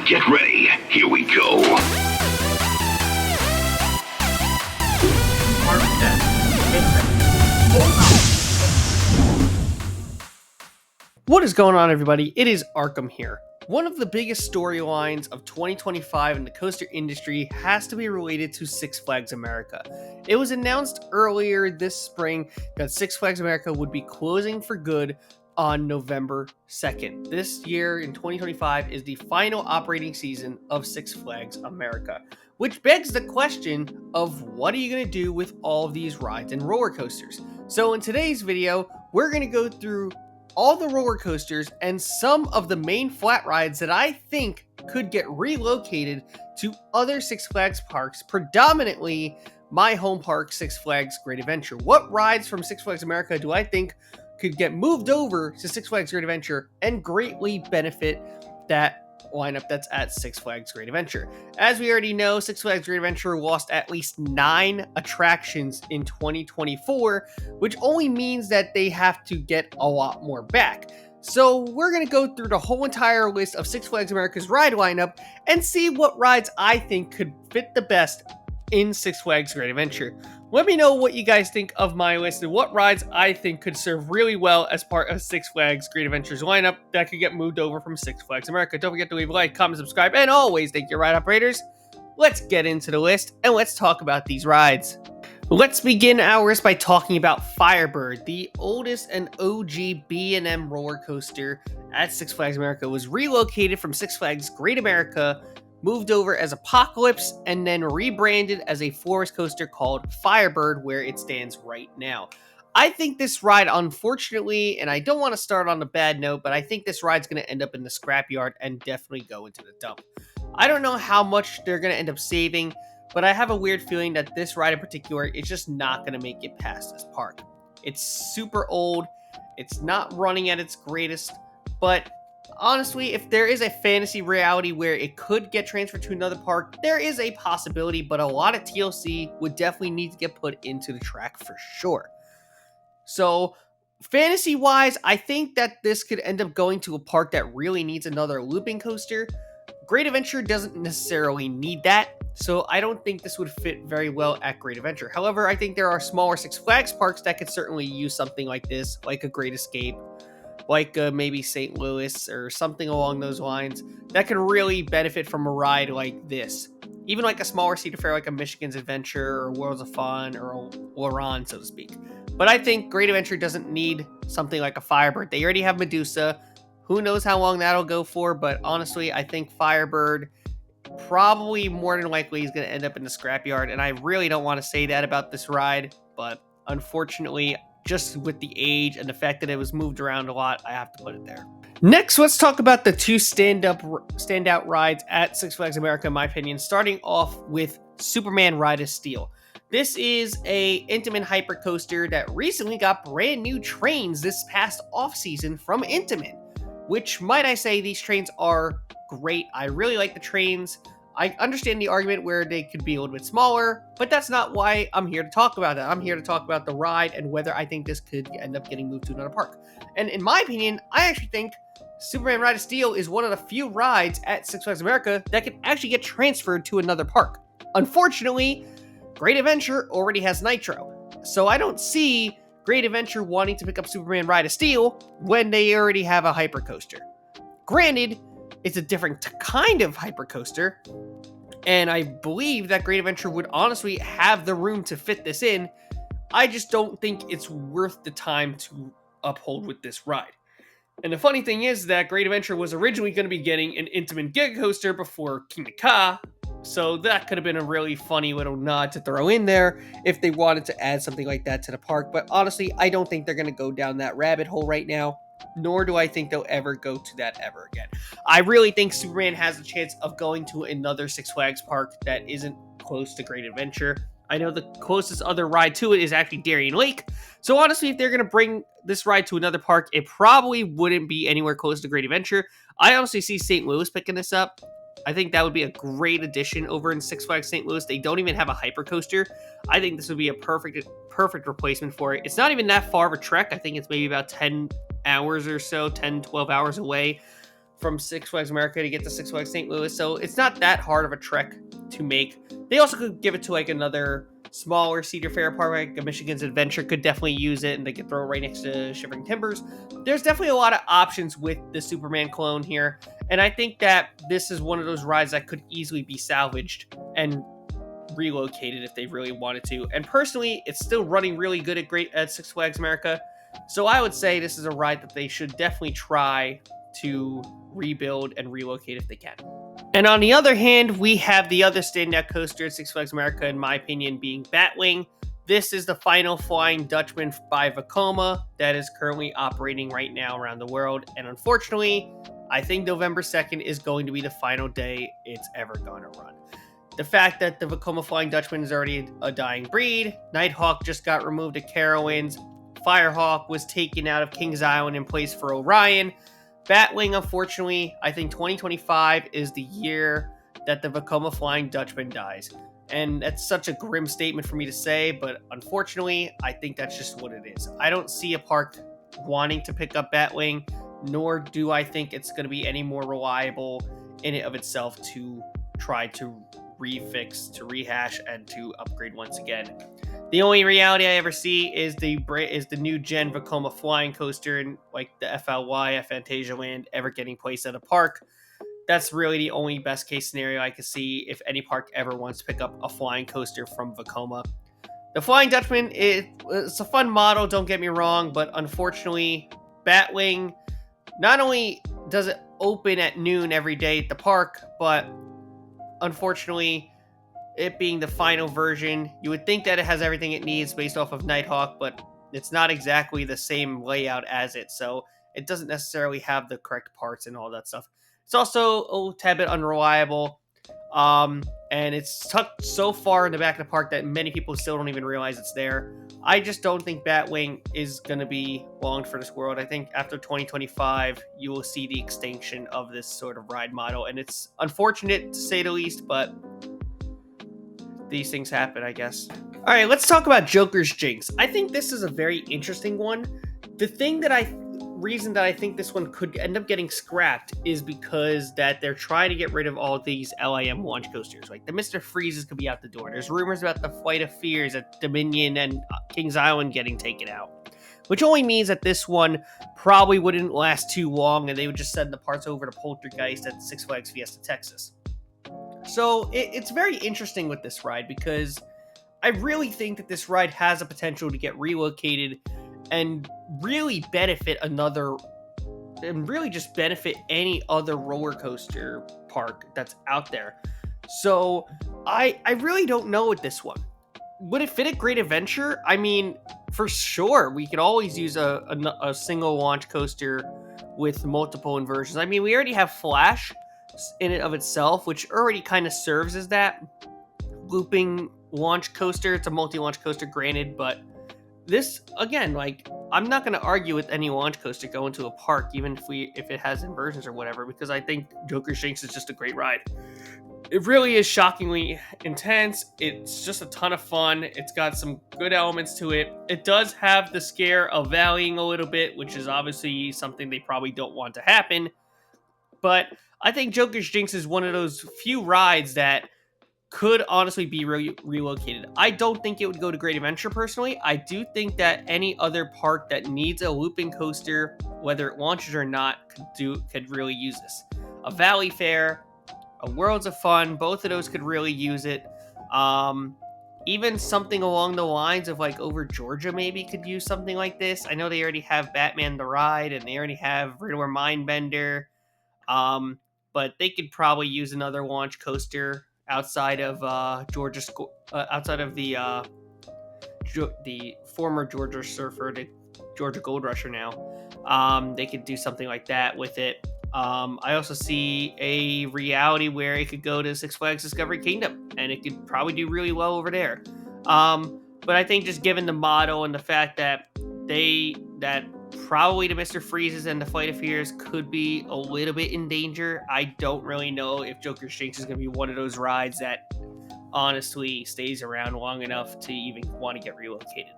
Now get ready. Here we go. What is going on, everybody? It is Arkham here. One of the biggest storylines of 2025 in the coaster industry has to be related to Six Flags America. It was announced earlier this spring that Six Flags America would be closing for good on November 2nd. This year in 2025 is the final operating season of Six Flags America, which begs the question of what are you going to do with all of these rides and roller coasters? So in today's video, we're going to go through all the roller coasters and some of the main flat rides that I think could get relocated to other Six Flags parks, predominantly my home park, Six Flags Great Adventure. What rides from Six Flags America do I think could get moved over to Six Flags Great Adventure and greatly benefit that lineup that's at Six Flags Great Adventure? As we already know, Six Flags Great Adventure lost at least 9 attractions in 2024, which only means that they have to get a lot more back. So we're going to go through the whole entire list of Six Flags America's ride lineup and see what rides I think could fit the best in Six Flags Great Adventure. Let me know what you guys think of my list and what rides I think could serve really well as part of Six Flags Great Adventure's lineup that could get moved over from Six Flags America. Don't forget to leave a like, comment, subscribe, and always thank your ride operators. Let's get into the list and let's talk about these rides. Let's begin our list by talking about Firebird. The oldest and OG B&M roller coaster at Six Flags America was relocated from Six Flags Great America, moved over as Apocalypse, and then rebranded as a forest coaster called Firebird, where it stands right now. I think this ride, unfortunately, and I don't want to start on a bad note, but I think this ride's going to end up in the scrapyard and definitely go into the dump. I don't know how much they're going to end up saving, but I have a weird feeling that this ride in particular is just not going to make it past this park. It's super old, it's not running at its greatest, but honestly, if there is a fantasy reality where it could get transferred to another park, there is a possibility, but a lot of TLC would definitely need to get put into the track for sure. So, fantasy-wise, I think that this could end up going to a park that really needs another looping coaster. Great Adventure doesn't necessarily need that, so I don't think this would fit very well at Great Adventure. However, I think there are smaller Six Flags parks that could certainly use something like this, like a Great Escape, like maybe St. Louis or something along those lines, that could really benefit from a ride like this. Even like a smaller Cedar Fair, like a Michigan's Adventure or Worlds of Fun or a Loran, so to speak. But I think Great Adventure doesn't need something like a Firebird. They already have Medusa. Who knows how long that'll go for, but honestly, I think Firebird probably more than likely is going to end up in the scrapyard, and I really don't want to say that about this ride, but unfortunately, just with the age and the fact that it was moved around a lot, I have to put it there. Next, let's talk about the two standout rides at Six Flags America, in my opinion, starting off with Superman Ride of Steel. This is a Intamin hypercoaster that recently got brand new trains this past off-season from Intamin, which, might I say, these trains are great. I really like the trains. I understand the argument where they could be a little bit smaller, but that's not why I'm here to talk about that. I'm here to talk about the ride and whether I think this could end up getting moved to another park. And in my opinion, I actually think Superman Ride of Steel is one of the few rides at Six Flags America that can actually get transferred to another park. Unfortunately, Great Adventure already has Nitro, so I don't see Great Adventure wanting to pick up Superman Ride of Steel when they already have a hypercoaster. Granted, it's a different kind of hypercoaster, and I believe that Great Adventure would honestly have the room to fit this in. I just don't think it's worth the time to uphold with this ride. And the funny thing is that Great Adventure was originally going to be getting an Intamin Giga Coaster before King of Ka, so that could have been a really funny little nod to throw in there if they wanted to add something like that to the park. But honestly, I don't think they're going to go down that rabbit hole right now, nor do I think they'll ever go to that ever again. I really think Superman has a chance of going to another Six Flags park that isn't close to Great Adventure. I know the closest other ride to it is actually Darien Lake. So honestly, if they're going to bring this ride to another park, it probably wouldn't be anywhere close to Great Adventure. I honestly see St. Louis picking this up. I think that would be a great addition over in Six Flags St. Louis. They don't even have a hypercoaster. I think this would be a perfect replacement for it. It's not even that far of a trek. I think it's maybe about 10 hours or so, 10, 12 hours away from Six Flags America to get to Six Flags St. Louis, so it's not that hard of a trek to make. They also could give it to like another smaller Cedar Fair park, like Michigan's Adventure could definitely use it, and they could throw it right next to Shivering Timbers. There's definitely a lot of options with the Superman clone here, and I think that this is one of those rides that could easily be salvaged and relocated if they really wanted to. And personally, it's still running really good at Six Flags America, so I would say this is a ride that they should definitely try to rebuild and relocate if they can. And on the other hand, we have the other standout coaster at Six Flags America, in my opinion, being Batwing. This is the final Flying Dutchman by Vekoma that is currently operating right now around the world. And unfortunately, I think November 2nd is going to be the final day it's ever going to run. The fact that the Vekoma Flying Dutchman is already a dying breed, Nighthawk just got removed at Carowinds, Firehawk was taken out of Kings Island in place for Orion. Batwing, unfortunately, I think 2025 is the year that the Vekoma Flying Dutchman dies. And that's such a grim statement for me to say, but unfortunately, I think that's just what it is. I don't see a park wanting to pick up Batwing, nor do I think it's going to be any more reliable in and of itself to try to refix, to rehash, and to upgrade once again. The only reality I ever see is the new gen Vekoma flying coaster in like the FLY, Fantasia Land, ever getting placed at a park. That's really the only best case scenario I could see if any park ever wants to pick up a flying coaster from Vekoma. The Flying Dutchman, it's a fun model, don't get me wrong, but unfortunately, Batwing, not only does it open at noon every day at the park, but unfortunately, it being the final version, you would think that it has everything it needs based off of Nighthawk, but it's not exactly the same layout as it, so it doesn't necessarily have the correct parts and all that stuff. It's also a tad bit unreliable, and it's tucked so far in the back of the park that many people still don't even realize it's there. I just don't think Batwing is going to be long for this world. I think after 2025, you will see the extinction of this sort of ride model, and it's unfortunate to say the least, but these things happen, I guess. All right, let's talk about Joker's Jinx. I think this is a very interesting one. The reason that I think this one could end up getting scrapped is because that they're trying to get rid of all these LIM launch coasters. Like the Mr. Freezes could be out the door. There's rumors about the Flight of Fears at Dominion and Kings Island getting taken out, which only means that this one probably wouldn't last too long and they would just send the parts over to Poltergeist at Six Flags Fiesta Texas. So it's very interesting with this ride because I really think that this ride has a potential to get relocated and really benefit any other roller coaster park that's out there. So I really don't know with this one. Would it fit a Great Adventure? I mean, for sure, we could always use a single launch coaster with multiple inversions. I mean, we already have Flash in and of itself, which already kind of serves as that looping launch coaster. It's a multi-launch coaster, granted, but this, again, like, I'm not going to argue with any launch coaster going to a park, even if it has inversions or whatever, because I think Joker's Jinx is just a great ride. It really is shockingly intense. It's just a ton of fun. It's got some good elements to it. It does have the scare of valleying a little bit, which is obviously something they probably don't want to happen, but I think Joker's Jinx is one of those few rides that could honestly be relocated. I don't think it would go to Great Adventure personally. I do think that any other park that needs a looping coaster, whether it launches or not, could really use this. A Valley Fair, a Worlds of Fun, both of those could really use it. Even something along the lines of like Over Georgia maybe could use something like this. I know they already have Batman the Ride and they already have Riddler Mindbender. But they could probably use another launch coaster outside of outside of the former Georgia Surfer, the Georgia Gold Rusher now. They could do something like that with it. I also see a reality where it could go to Six Flags Discovery Kingdom, and it could probably do really well over there. But I think just given the model and the fact that probably the Mr. Freezes and the Flight of Fears could be a little bit in danger. I don't really know if Joker's Jinx is going to be one of those rides that honestly stays around long enough to even want to get relocated.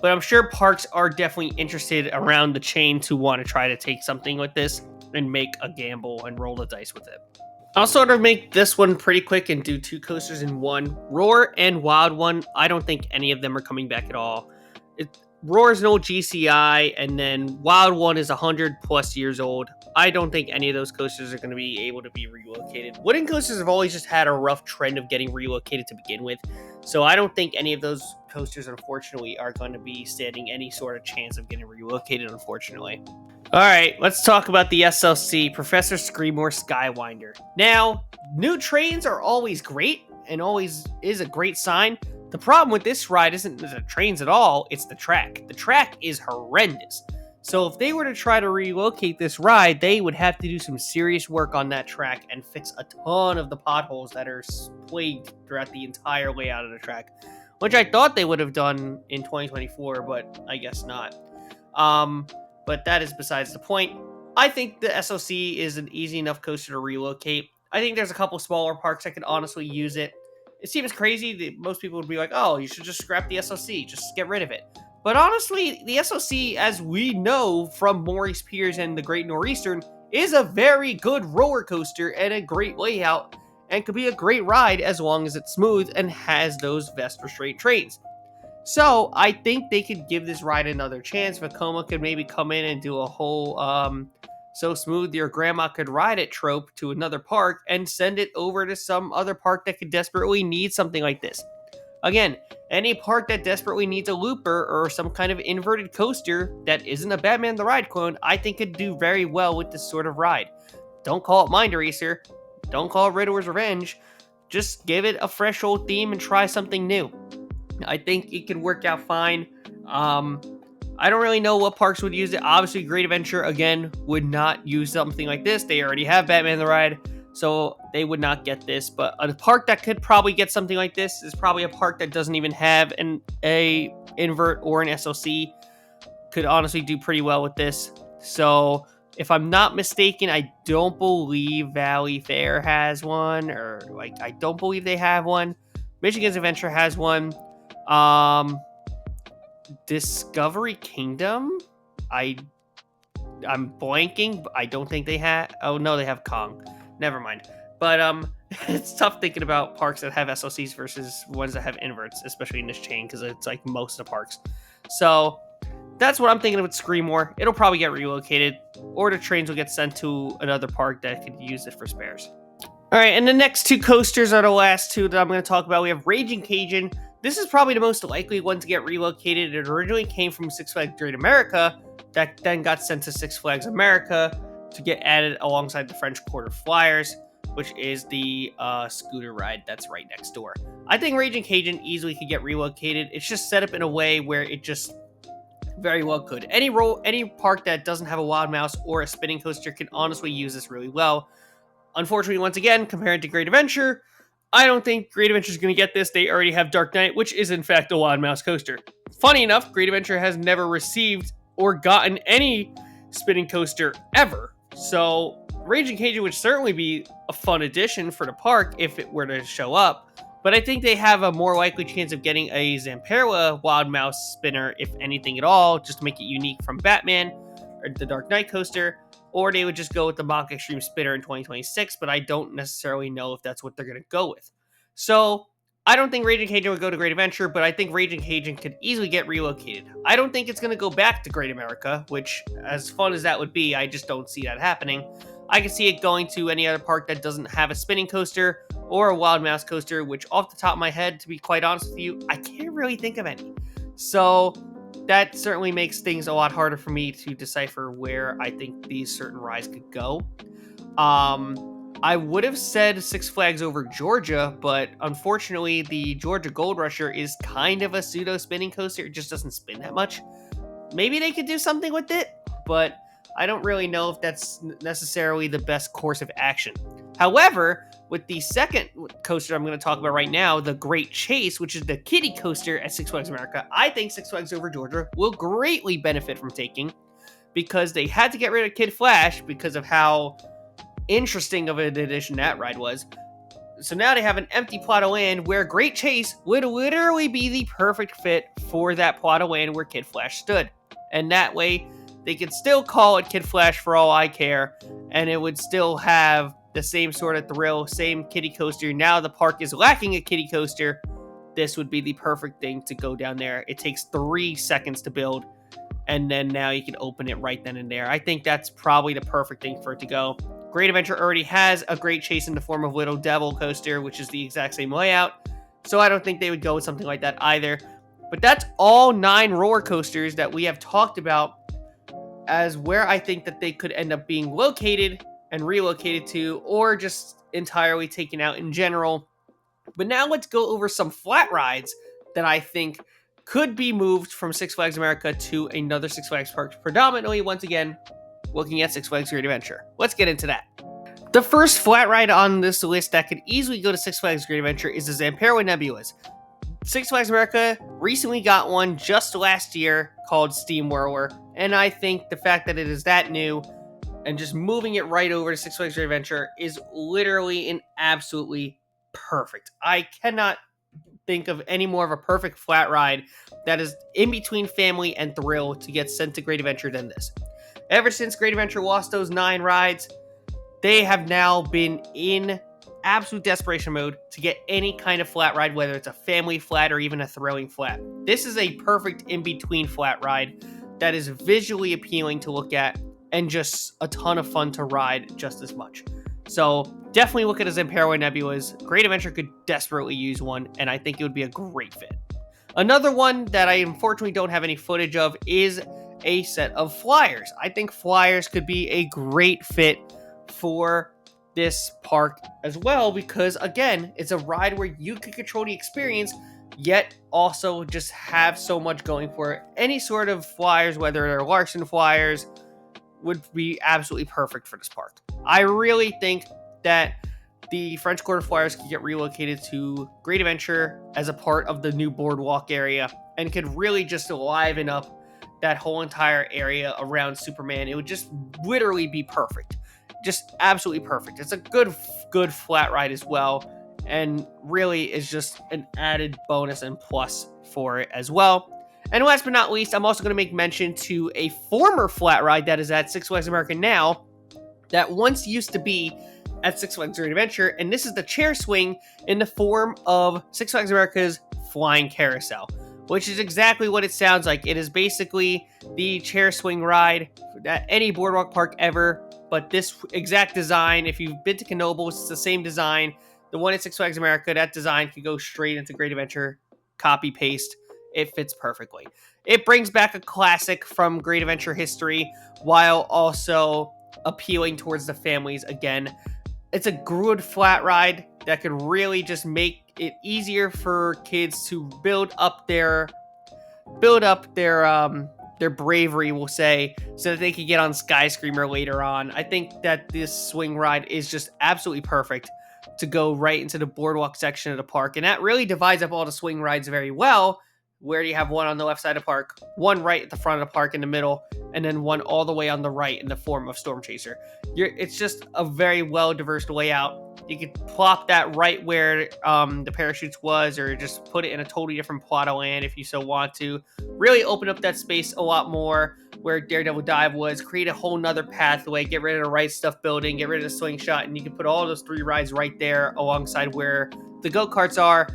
But I'm sure parks are definitely interested around the chain to want to try to take something with this. and make a gamble and roll the dice with it. I'll sort of make this one pretty quick and do 2 coasters in one. Roar and Wild One, I don't think any of them are coming back at all. Roar is an old GCI, and then Wild One is 100 plus years old. I don't think any of those coasters are going to be able to be relocated. Wooden coasters have always just had a rough trend of getting relocated to begin with, so I don't think any of those coasters, unfortunately, are going to be standing any sort of chance of getting relocated, unfortunately. Alright, let's talk about the SLC Professor Screamer Skywinder. Now, new trains are always great, and always is a great sign. The problem with this ride isn't the trains at all, it's the track. The track is horrendous. So if they were to try to relocate this ride, they would have to do some serious work on that track and fix a ton of the potholes that are plagued throughout the entire layout of the track, which I thought they would have done in 2024, but I guess not. But that is besides the point. I think the SLC is an easy enough coaster to relocate. I think there's a couple smaller parks that could honestly use it. It seems crazy that most people would be like, oh, you should just scrap the SLC, just get rid of it. But honestly, the SLC, as we know from Maurice Piers and the Great Northeastern, is a very good roller coaster and a great layout, and could be a great ride as long as it's smooth and has those vest restraint trains. So I think they could give this ride another chance. Vekoma could maybe come in and do a whole so smooth your grandma could ride it trope to another park and send it over to some other park that could desperately need something like this. Again, any park that desperately needs a looper or some kind of inverted coaster that isn't a Batman the Ride clone, I think could do very well with this sort of ride. Don't call it Mind Eraser. Don't call it Riddler's Revenge. Just give it a fresh old theme and try something new. I think it could work out fine. I don't really know what parks would use it. Obviously, Great Adventure, again, would not use something like this. They already have Batman the Ride, so they would not get this. But a park that could probably get something like this is probably a park that doesn't even have a invert or an SLC. Could honestly do pretty well with this. So, if I'm not mistaken, I don't believe Valley Fair has one, or I don't believe they have one. Michigan's Adventure has one. Discovery Kingdom, I'm blanking. I don't think they have. Oh no, they have Kong. Never mind. But it's tough thinking about parks that have SLCs versus ones that have inverts, especially in this chain, because it's like most of the parks. So that's what I'm thinking with Screamer. It'll probably get relocated, or the trains will get sent to another park that could use it for spares. All right, and the next 2 coasters are the last 2 that I'm going to talk about. We have Raging Cajun. This is probably the most likely one to get relocated. It originally came from Six Flags Great America, that then got sent to Six Flags America to get added alongside the French Quarter Flyers, which is the scooter ride that's right next door. I think Raging Cajun easily could get relocated. It's just set up in a way where it just very well could. Any park that doesn't have a Wild Mouse or a spinning coaster can honestly use this really well. Unfortunately, once again, compared to Great Adventure, I don't think Great Adventure is going to get this. They already have Dark Knight, which is in fact a Wild Mouse coaster. Funny enough, Great Adventure has never received or gotten any spinning coaster ever. So Raging Cajun would certainly be a fun addition for the park if it were to show up. But I think they have a more likely chance of getting a Zamperla Wild Mouse spinner, if anything at all, just to make it unique from Batman or the Dark Knight coaster. Or they would just go with the Mach Extreme Spinner in 2026, but I don't necessarily know if that's what they're going to go with. So, I don't think Raging Cajun would go to Great Adventure, but I think Raging Cajun could easily get relocated. I don't think it's going to go back to Great America, which, as fun as that would be, I just don't see that happening. I can see it going to any other park that doesn't have a spinning coaster or a Wild Mouse coaster, which off the top of my head, to be quite honest with you, I can't really think of any. So that certainly makes things a lot harder for me to decipher where I think these certain rides could go. I would have said Six Flags over Georgia, but unfortunately the Georgia Gold Rusher is kind of a pseudo spinning coaster. It just doesn't spin that much. Maybe they could do something with it, but I don't really know if that's necessarily the best course of action. However, with the second coaster I'm going to talk about right now, the Great Chase, which is the kiddie coaster at Six Flags America, I think Six Flags Over Georgia will greatly benefit from taking, because they had to get rid of Kid Flash because of how interesting of an addition that ride was. So now they have an empty plot of land where Great Chase would literally be the perfect fit for that plot of land where Kid Flash stood. And that way, They could still call it Kid Flash for all I care, and it would still have the same sort of thrill, same kiddie coaster. Now the park is lacking a kiddie coaster. This would be the perfect thing to go down there. It takes 3 seconds to build, and then now you can open it right then and there. I think that's probably the perfect thing for it to go. Great Adventure already has a Great Chase in the form of Little Devil coaster, which is the exact same layout. So I don't think they would go with something like that either. But that's all 9 roller coasters that we have talked about as where I think that they could end up being located and relocated to, or just entirely taken out in general. But now let's go over some flat rides that I think could be moved from Six Flags America to another Six Flags park, predominantly, once again, looking at Six Flags Great Adventure. Let's get into that. The first flat ride on this list that could easily go to Six Flags Great Adventure is the Zeroway Nebulas. Six Flags America recently got one just last year called Steam Whirler, and I think the fact that it is that new and just moving it right over to Six Flags Great Adventure is literally and absolutely perfect. I cannot think of any more of a perfect flat ride that is in between family and thrill to get sent to Great Adventure than this. Ever since Great Adventure lost those 9 rides, they have now been in absolute desperation mode to get any kind of flat ride, whether it's a family flat or even a thrilling flat. This is a perfect in-between flat ride that is visually appealing to look at and just a ton of fun to ride just as much. So definitely look at the Zeroway Nebulas. Great Adventure could desperately use one, and I think it would be a great fit. Another one that I unfortunately don't have any footage of is a set of flyers. I think flyers could be a great fit for this park as well, because again, it's a ride where you can control the experience, yet also just have so much going for it. Any sort of flyers, whether they're Larson flyers, would be absolutely perfect for this park. I really think that the French Quarter flyers could get relocated to Great Adventure as a part of the new boardwalk area and could really just liven up that whole entire area around Superman. It would just literally be perfect. Just absolutely perfect. It's a good flat ride as well, and really is just an added bonus and plus for it as well. And last but not least, I'm also going to make mention to a former flat ride that is at Six Flags America now, that once used to be at Six Flags Great Adventure, and this is the chair swing in the form of Six Flags America's Flying Carousel, which is exactly what it sounds like. It is basically the chair swing ride at any boardwalk park ever, but this exact design, if you've been to Knoebels, it's the same design. The one at Six Flags America, that design could go straight into Great Adventure, copy paste. It fits perfectly. It brings back a classic from Great Adventure history while also appealing towards the families again. It's a good flat ride that could really just make it easier for kids to build up their bravery, we'll say, so that they could get on Sky Screamer later on. I think that this swing ride is just absolutely perfect to go right into the boardwalk section of the park, and that really divides up all the swing rides very well, where you have one on the left side of the park, one right at the front of the park in the middle, and then one all the way on the right in the form of Storm Chaser. It's just a very well-diverse layout. You could plop that right where the parachutes was, or just put it in a totally different plot of land if you so want to. Really open up that space a lot more where Daredevil Dive was, create a whole nother pathway, get rid of the Right Stuff building, get rid of the swing shot, and you can put all those 3 rides right there alongside where the go-karts are.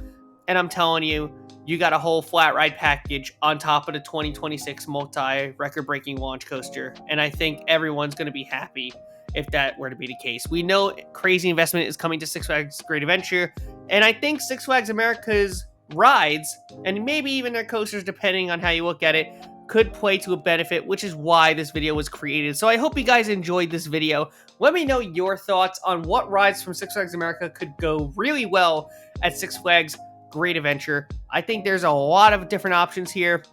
And I'm telling you, you got a whole flat ride package on top of the 2026 multi-record-breaking launch coaster. And I think everyone's going to be happy if that were to be the case. We know crazy investment is coming to Six Flags Great Adventure. And I think Six Flags America's rides, and maybe even their coasters, depending on how you look at it, could play to a benefit, which is why this video was created. So I hope you guys enjoyed this video. Let me know your thoughts on what rides from Six Flags America could go really well at Six Flags Great Adventure. I think there's a lot of different options here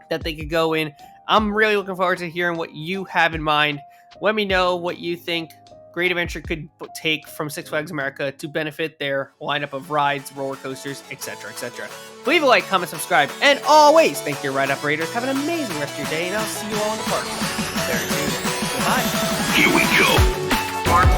that they could go in. I'm really looking forward to hearing what you have in mind. Let me know what you think Great Adventure could take from Six Flags America to benefit their lineup of rides, roller coasters, etc., etc. Leave a like, comment, subscribe, and always thank your ride operators. Have an amazing rest of your day, and I'll see you all in the park very soon. Goodbye. Here we go. Park